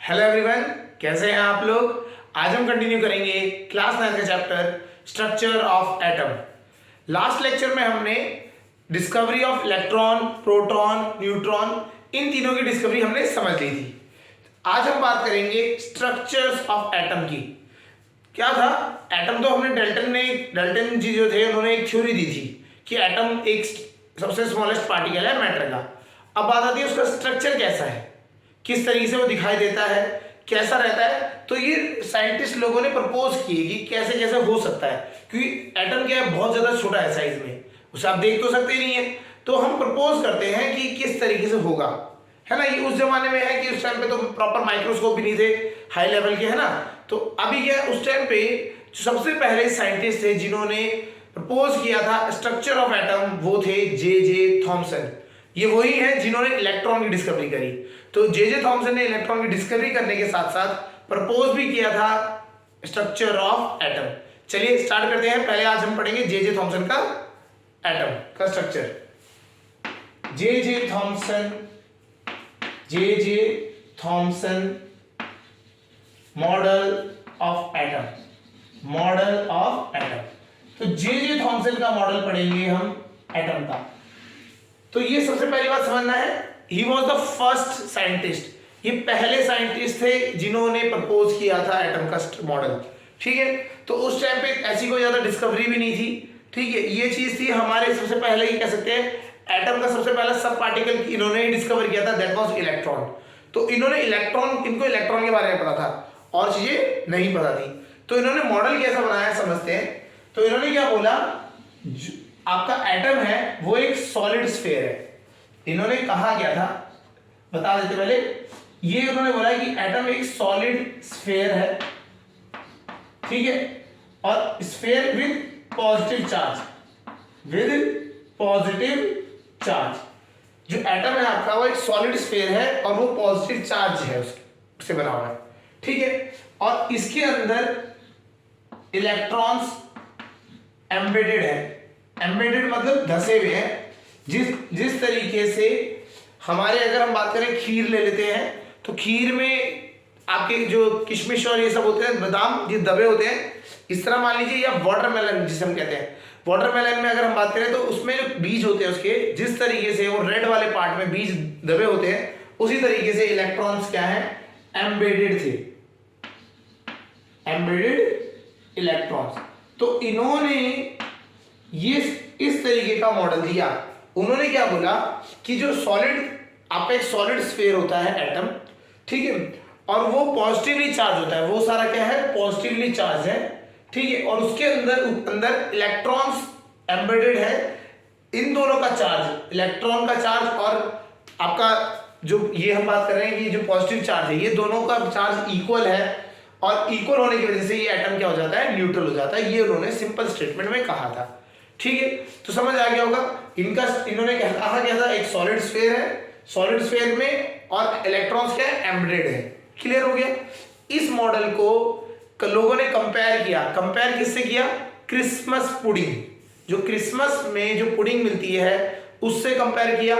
Hello everyone, कैसे हैं आप लोग। आज हम कंटिन्यू करेंगे क्लास 9 का chapter structure of atom. Last lecture में हमने discovery of electron, proton, neutron, इन तीनों की डिस्कवरी हमने समझ ली थी। आज हम बात करेंगे स्ट्रक्चर्स ऑफ एटम की। क्या था एटम, तो हमने डाल्टन जी जो थे उन्होंने एक थ्योरी दी थी कि एटम एक सबसे स्मॉलेस्ट पार्टिकल है मैटर का। अब बात आती है उसका स्ट्रक्चर कैसा है, किस तरीके से वो दिखाई देता है, कैसा रहता है। तो ये साइंटिस्ट लोगों ने प्रपोज किए कि कैसे कैसे हो सकता है, क्योंकि एटम क्या है बहुत ज़्यादा छोटा है साइज में, उसे आप देख तो सकते ही नहीं है। तो हम प्रपोज करते हैं कि किस तरीके से होगा, है ना। ये उस जमाने में है कि उस टाइम पे तो प्रॉपर माइक्रोस्कोप भी नहीं थे हाई लेवल के, है ना। तो अभी क्या उस टाइम पे जो सबसे पहले साइंटिस्ट थे जिन्होंने प्रपोज किया था स्ट्रक्चर ऑफ एटम, वो थे जे थॉमसन। ये वही है जिन्होंने इलेक्ट्रॉन की डिस्कवरी करी। तो जे थॉमसन ने इलेक्ट्रॉन की डिस्कवरी करने के साथ साथ प्रपोज भी किया था स्ट्रक्चर ऑफ एटम। चलिए स्टार्ट करते हैं। पहले आज हम पढ़ेंगे जे थॉमसन का एटम का structure. J Thomson model of atom. तो जे थॉमसन का मॉडल पढ़ेंगे हम एटम का। तो ये सबसे पहली बात समझना है, he was the first scientist. ये पहले साइंटिस्ट थे जिन्होंने प्रपोज किया था एटम का मॉडल, ठीक है। तो उस टाइम पे ऐसी कोई ज्यादा डिस्कवरी भी नहीं थी, ठीक है। ये चीज थी हमारे सबसे पहले ही कह सकते हैं एटम का सबसे पहला सब पार्टिकल इन्होंने ही डिस्कवर किया था, दैट वाज इलेक्ट्रॉन। तो इन्होंने इनको इलेक्ट्रॉन के बारे में पता था और चीजें नहीं पता थी। तो इन्होंने मॉडल कैसा बनाया समझते हैं। तो इन्होंने क्या बोला, आपका एटम है वो एक सॉलिड स्फीयर है। इन्होंने कहा क्या था बता देते पहले। ये उन्होंने बोला कि एटम एक सॉलिड स्फीयर है, ठीक है, और स्फीयर विद पॉजिटिव चार्ज। जो एटम है आपका वो एक सॉलिड स्फीयर है और वो पॉजिटिव चार्ज है उससे बना हुआ है, ठीक है। और इसके अंदर इलेक्ट्रॉन्स एम्बेडेड है। एम्बेडेड मतलब धसे हुए हैं। जिस तरीके से हमारे अगर हम बात करें खीर ले लेते हैं, तो खीर में आपके जो किशमिश और ये सब होते हैं, बादाम ये दबे होते हैं, इस तरह मान लीजिए। या वाटरमेलन जिसे हम कहते हैं, वाटरमेलन में अगर हम बात करें तो उसमें जो बीज होते हैं उसके जिस तरीके से वो रेड वाले पार्ट में बीज दबे होते हैं, उसी तरीके से इलेक्ट्रॉन्स क्या है, एम्बेडेड थे, एम्बेडेड इलेक्ट्रॉन्स। तो इन्होंने ये इस तरीके का मॉडल दिया। उन्होंने क्या बोला कि जो सॉलिड आपका एक सॉलिड स्फीयर होता है एटम, ठीक है, और वो पॉजिटिवली चार्ज होता है, वो सारा क्या है पॉजिटिवली चार्ज है, ठीक है। और उसके अंदर इलेक्ट्रॉन्स एम्बेडेड है। इन दोनों का चार्ज, इलेक्ट्रॉन का चार्ज और आपका जो ये हम बात कर रहे हैं कि जो पॉजिटिव चार्ज है, ये दोनों का चार्ज इक्वल है। और इक्वल होने की वजह से ये एटम क्या हो जाता है, न्यूट्रल हो जाता है। ये उन्होंने सिंपल स्टेटमेंट में कहा था, ठीक है। तो समझ आ गया होगा इन्होंने कहा क्या था, एक सॉलिड स्फीयर है, सॉलिड स्फीयर में और इलेक्ट्रॉन्स क्या है, एम्बेडेड है। क्लियर हो गया। इस मॉडल को लोगों ने कंपेयर किससे किया, क्रिसमस पुडिंग। जो क्रिसमस में जो पुडिंग मिलती है उससे कंपेयर किया,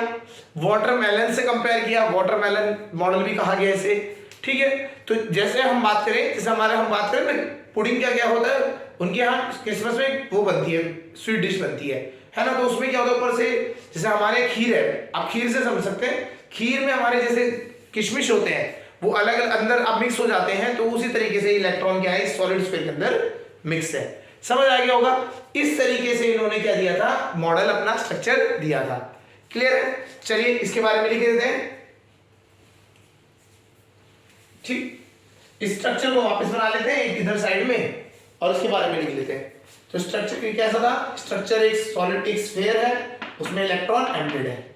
वाटरमेलन से कंपेयर किया, वाटरमेलन मॉडल भी कहा गया इसे, ठीक है। तो जैसे हम बात करें, जैसे हम बात करें ना पुडिंग क्या होता है, उनके यहाँ क्रिसमस में वो बनती है, स्वीट डिश बनती है ना। तो उसमें क्या होता है, ऊपर से जैसे हमारे खीर है, आप खीर से समझ सकते हैं, खीर में हमारे जैसे किशमिश होते हैं वो अलग अलग अंदर अब मिक्स हो जाते हैं। तो उसी तरीके से इलेक्ट्रॉन क्या है सॉलिड स्फीयर के अंदर मिक्स है। समझ आ गया होगा। इस तरीके से इन्होंने क्या दिया था, मॉडल अपना स्ट्रक्चर दिया था। क्लियर है। चलिए इसके बारे में लिख देते हैं, ठीक। इस स्ट्रक्चर को वापस बना लेते हैं एक इधर साइड में और उसके बारे में लिख लेते हैं। तो स्ट्रक्चर कैसा था, स्ट्रक्चर एक सॉलिड एक स्फीयर है, उसमें इलेक्ट्रॉन एम्बेडेड है,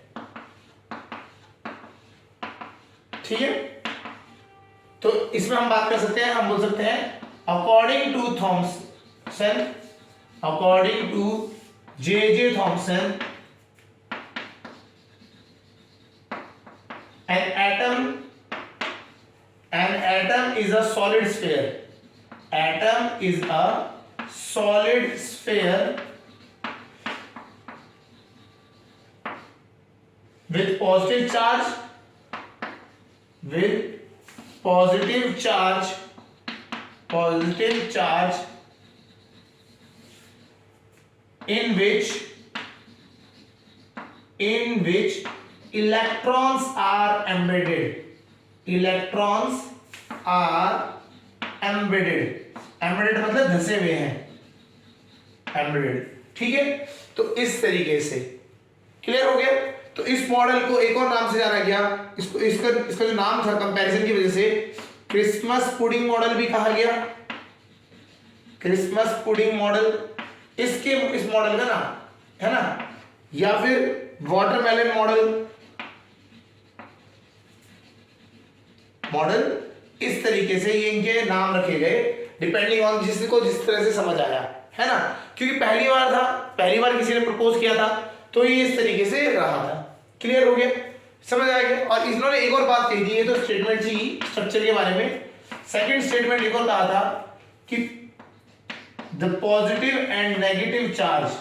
ठीक है। तो इसमें हम बात कर सकते हैं, हम बोल सकते हैं according to J Thomson an atom is a solid sphere. Atom is a solid sphere with positive charge positive charge in which electrons are embedded. Embedded मतलब धसे हुए हैं, एम्बेडेड, ठीक है। तो इस तरीके से क्लियर हो गया। तो इस मॉडल को एक और नाम से जाना गया, इसका जो नाम था कंपैरिजन की वजह से क्रिसमस पुडिंग मॉडल भी कहा गया। क्रिसमस पुडिंग मॉडल इस मॉडल का नाम है ना, या फिर वाटरमेलन मॉडल, इस तरीके से ये इनके नाम रखे गए डिपेंडिंग ऑन जिसको जिस तरह से समझ आया, है ना। क्योंकि पहली बार किसी ने प्रपोज किया था तो ये इस तरीके से रहा था। क्लियर हो गया, समझ आ गया। और इन्होंने एक और बात कही थी, ये तो स्टेटमेंट थी स्ट्रक्चर के बारे में। सेकंड स्टेटमेंट एक और कहा था कि the positive and negative charge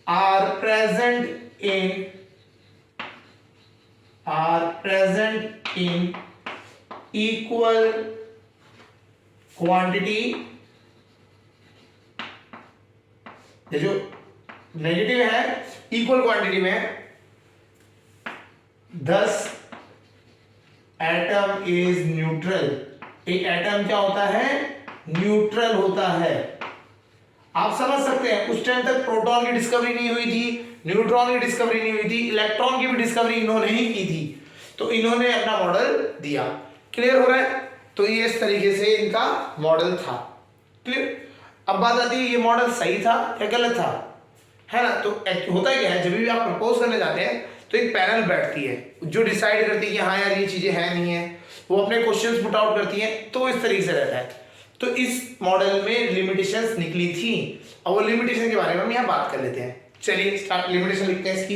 are present in equal quantity। ये जो नेगेटिव है इक्वल क्वांटिटी में, thus एटम इज न्यूट्रल। एक एटम क्या होता है, न्यूट्रल होता है। आप समझ सकते हैं उस टाइम तक प्रोटॉन की डिस्कवरी नहीं हुई थी, न्यूट्रॉन की डिस्कवरी नहीं हुई थी, इलेक्ट्रॉन की भी डिस्कवरी इन्होंने ही की थी, तो इन्होंने अपना मॉडल दिया। क्लियर हो रहा है। तो ये इस तरीके से इनका मॉडल था। क्लियर। अब बात आती है ये मॉडल सही था या गलत था, है ना। तो होता क्या है, जब भी आप प्रपोज करने जाते हैं तो एक पैनल बैठती है जो डिसाइड करती है कि हाँ यार ये चीजें हैं नहीं है, वो अपने क्वेश्चंस पुट आउट करती है। तो इस तरीके से रहता है। तो इस मॉडल में लिमिटेशंस निकली थी, और वो लिमिटेशन के बारे में हम यहाँ बात कर लेते हैं। चलिए स्टार्ट, लिमिटेशन लिखते हैं इसकी।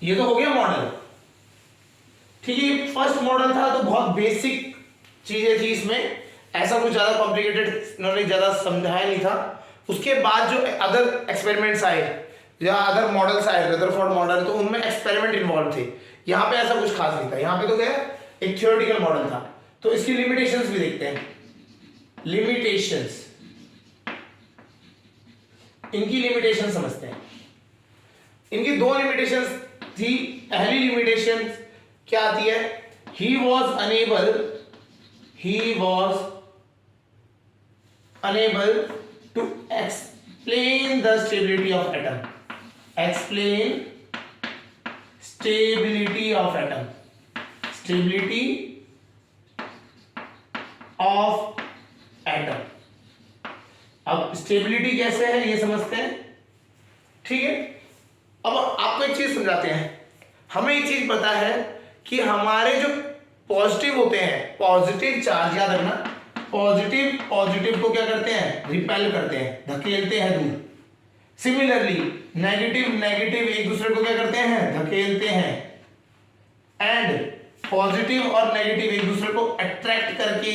ये तो हो गया मॉडल, ठीक है। फर्स्ट मॉडल था तो बहुत बेसिक चीजें थी इसमें, ऐसा कुछ ज्यादा कॉम्प्लिकेटेड इन्होंने ज्यादा समझाया नहीं था। उसके बाद जो अदर एक्सपेरिमेंट्स आए या अदर मॉडल्स आए, रदरफोर्ड मॉडल, तो उनमें एक्सपेरिमेंट इन्वॉल्व थे। यहाँ पे ऐसा कुछ खास नहीं था, यहाँ पे तो क्या एक थ्योरेटिकल मॉडल था। तो इसकी लिमिटेशंस भी देखते हैं। लिमिटेशंस, इनकी लिमिटेशन समझते हैं। इनकी दो लिमिटेशंस थी। पहली लिमिटेशन क्या आती है, he was unable to explain the stability of atom. Explain stability of atom, stability of atom. अब स्टेबिलिटी कैसे है ये समझते हैं, ठीक है। अब आपको एक चीज समझाते हैं। हमें एक चीज पता है कि हमारे जो पॉजिटिव होते हैं, पॉजिटिव चार्ज, याद रखना, पॉजिटिव को क्या करते हैं, रिपेल करते हैं, धकेलते हैं दूर। सिमिलरली नेगेटिव एक दूसरे को क्या करते हैं, धकेलते हैं। एंड पॉजिटिव और नेगेटिव एक दूसरे को अट्रैक्ट करके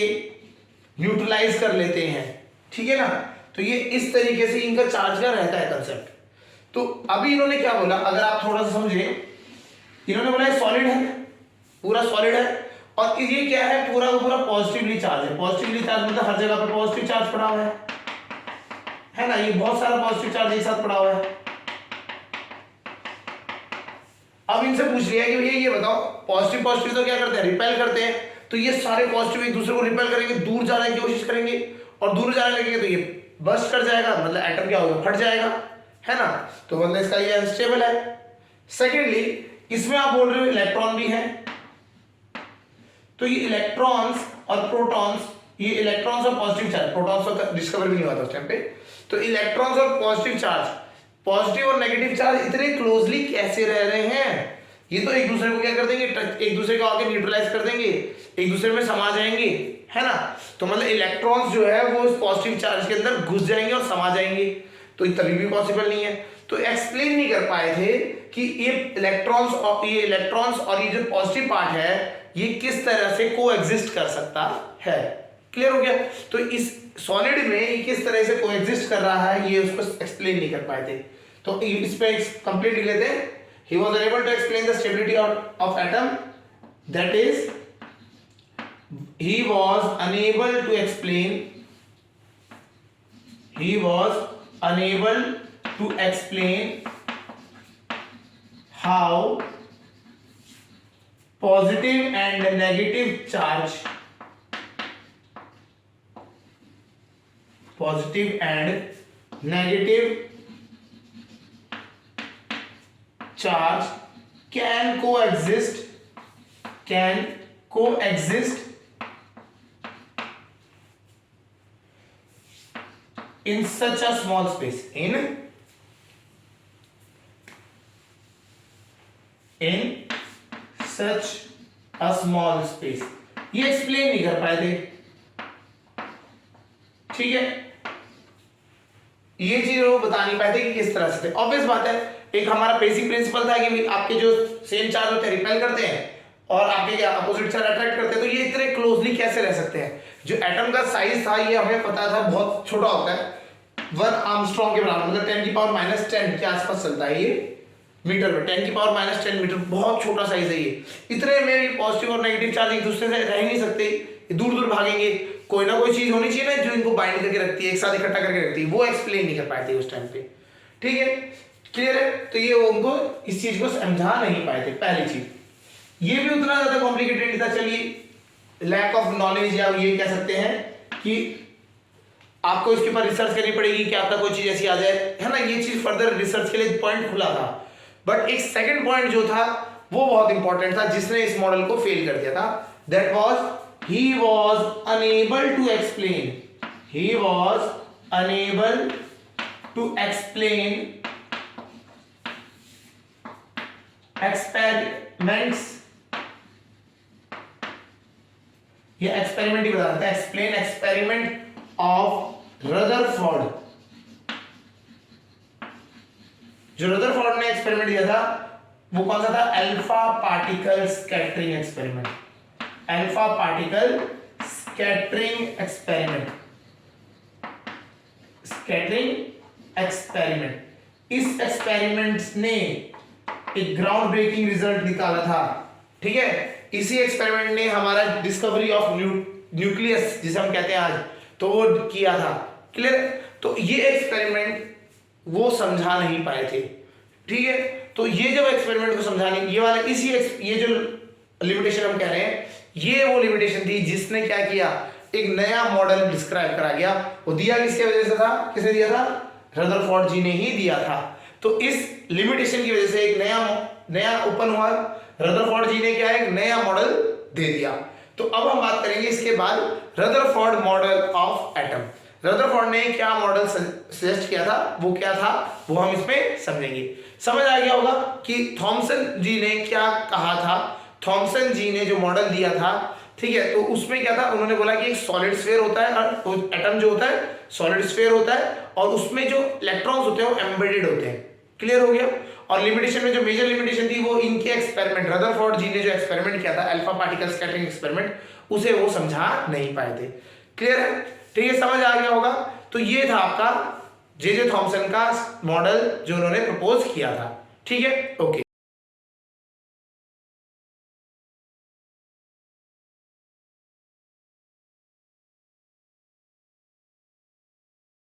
न्यूट्रलाइज कर लेते हैं, ठीक है ना। तो ये इस तरीके से इनका चार्ज का रहता है कंसेप्ट। तो अभी इन्होंने क्या बोला, अगर आप थोड़ा सा समझे, इन्होंने बोला सॉलिड है, पूरा सॉलिड है, और ये क्या है, पूरा का पूरा पॉजिटिवली चार्ज है। पॉजिटिवली चार्ज मतलब हर जगह पे पॉजिटिव चार्ज पड़ा हुआ है ना। ये बहुत सारा पॉजिटिव चार्ज एक साथ पड़ा हुआ है। अब इनसे पूछ लिया कि भैया ये बताओ, पॉजिटिव तो क्या करते हैं, रिपेल करते हैं। तो ये सारे पॉजिटिव एक दूसरे को रिपेल करेंगे, दूर जाने की कोशिश करेंगे, और दूर जाने लगेंगे तो ये बस्ट कर जाएगा, मतलब एटम क्या होगा, फट जाएगा, है ना। तो मतलब इसका ये अनस्टेबल है। सेकेंडली इसमें आप बोल रहे हो इलेक्ट्रॉन भी है, तो ये इलेक्ट्रॉन्स और प्रोटॉन्स, ये इलेक्ट्रॉन्स और पॉजिटिव चार्ज, प्रोटॉन्स का डिस्कवर भी नहीं हुआ था उस टाइम पे। तो इलेक्ट्रॉन्स और पॉजिटिव चार्ज, पॉजिटिव और नेगेटिव चार्ज इतने क्लोजली कैसे रह रहे हैं। ये तो एक दूसरे को क्या कर देंगे, एक दूसरे को आके न्यूट्रलाइज कर देंगे, एक दूसरे में समा जाएंगे, है ना। तो मतलब इलेक्ट्रॉन्स जो है वो उस पॉजिटिव चार्ज के अंदर घुस जाएंगे और समा जाएंगे, तो ये तभी भी पॉसिबल नहीं है। तो एक्सप्लेन नहीं कर पाए थे कि ये इलेक्ट्रॉन्स और ये जो पॉजिटिव पार्ट है ये किस तरह से को एग्जिस्ट कर सकता है, क्लियर हो गया? तो इस सॉलिड में किस तरह से कोएग्जिस्ट कर रहा है ये उसको एक्सप्लेन नहीं कर पाए थे, तो इस पे कंप्लीट लिख लेते हैं। He was unable to explain the stability of atom, that is he was unable to explain how positive and negative charge can coexist in such a small space, in such a small space। ये explain नहीं कर पाए थे, ठीक है, ये चीज वो बता नहीं पाए थे कि किस तरह से थे। ऑब्वियस बात है, एक हमारा बेसिक प्रिंसिपल था कि आपके जो सेम चार्ज होते हैं रिपेल करते हैं और आपके क्या अपोजिट चार्ज अट्रैक्ट करते हैं, तो ये इतने क्लोजली कैसे रह सकते हैं। जो एटम का साइज था ये हमें पता था बहुत छोटा होता है, 1 आर्मस्ट्रॉन्ग के बराबर, मतलब 10⁻⁻10 के आसपास चलता है ये मीटर में। 10⁻⁻10 मीटर, बहुत छोटा साइज है ये। इतने में पॉजिटिव और नेगेटिव चार्ज एक दूसरे से रह नहीं सकते, दूर दूर भागेंगे, कोई ना कोई चीज होनी चाहिए ना जो इनको बाइंड करके रखती है, एक साथ इकट्ठा करके रखती है। वो एक्सप्लेन नहीं कर पाए थे उस टाइम पे, ठीक है, क्लियर है। तो ये उनको इस चीज को समझा नहीं पाए थे, पहली चीज। ये भी उतना ज्यादा कॉम्प्लिकेटेड नहीं था, चलिए लैक ऑफ नॉलेज या ये कह सकते हैं कि आपको इसके ऊपर रिसर्च करनी पड़ेगी कि आपका कोई चीज ऐसी आ जाए, है ना। ये चीज फर्दर रिसर्च के लिए पॉइंट खुला था, बट एक सेकंड पॉइंट जो था वो बहुत इंपॉर्टेंट था, जिसने इस मॉडल को फेल कर दिया था। That was he was unable to explain experiments, ये एक्सपेरिमेंट ही बता रहा था, एक्सप्लेन एक्सपेरिमेंट ऑफ रदरफोर्ड। जो रदरफोर्ड ने एक्सपेरिमेंट दिया था वो कौन सा था? Alpha particle scattering experiment. Alpha particle scattering experiment. इस एक्सपेरिमेंट ने एक ग्राउंड ब्रेकिंग रिजल्ट निकाला था, ठीक है। इसी एक्सपेरिमेंट ने हमारा डिस्कवरी ऑफ न्यूक्लियस जिसे हम कहते हैं आज, तो वो किया था, क्लियर। तो ये एक्सपेरिमेंट वो समझा नहीं पाए थे, ठीक है। तो ये जब एक्सपेरिमेंट को समझा नहीं, ये वाला ये जो लिमिटेशन हम कह रहे हैं, ये वो लिमिटेशन थी जिसने क्या किया, एक नया मॉडल डिस्क्राइब करा गया। वो दिया किसके वजह से था? किसने दिया था? रदरफोर्ड जी ने ही दिया था। तो इस लिमिटेशन की वजह से एक नया ओपन हुआ, रदरफोर्ड जी ने क्या एक नया मॉडल दे दिया। तो अब हम बात करेंगे इसके बाद Rutherford model of atom. Rutherford ने क्या मॉडल सजेस्ट किया था, वो क्या था, वो हम इसमें समझेंगे। समझ आ गया होगा कि थॉमसन जी ने क्या कहा था। थॉमसन जी ने जो मॉडल दिया था, ठीक है, तो उसमें क्या था, उन्होंने बोला कि एक सॉलिड स्फीयर होता है और एटम जो होता है सॉलिड स्फीयर होता है, और उसमें जो इलेक्ट्रॉन्स होते हैं वो एम्बेडेड होते हैं। क्लियर हो गया। और लिमिटेशन में जो मेजर लिमिटेशन थी वो इनके एक्सपेरिमेंट, रदरफोर्ड जी ने जो एक्सपेरिमेंट किया था अल्फा पार्टिकल स्कैटरिंग एक्सपेरिमेंट, उसे वो समझा नहीं पाए थे। क्लियर है, ठीक है, समझ आ गया होगा। तो ये था आपका जे थॉमसन का मॉडल जो उन्होंने प्रपोज किया था, ठीक है, ओके।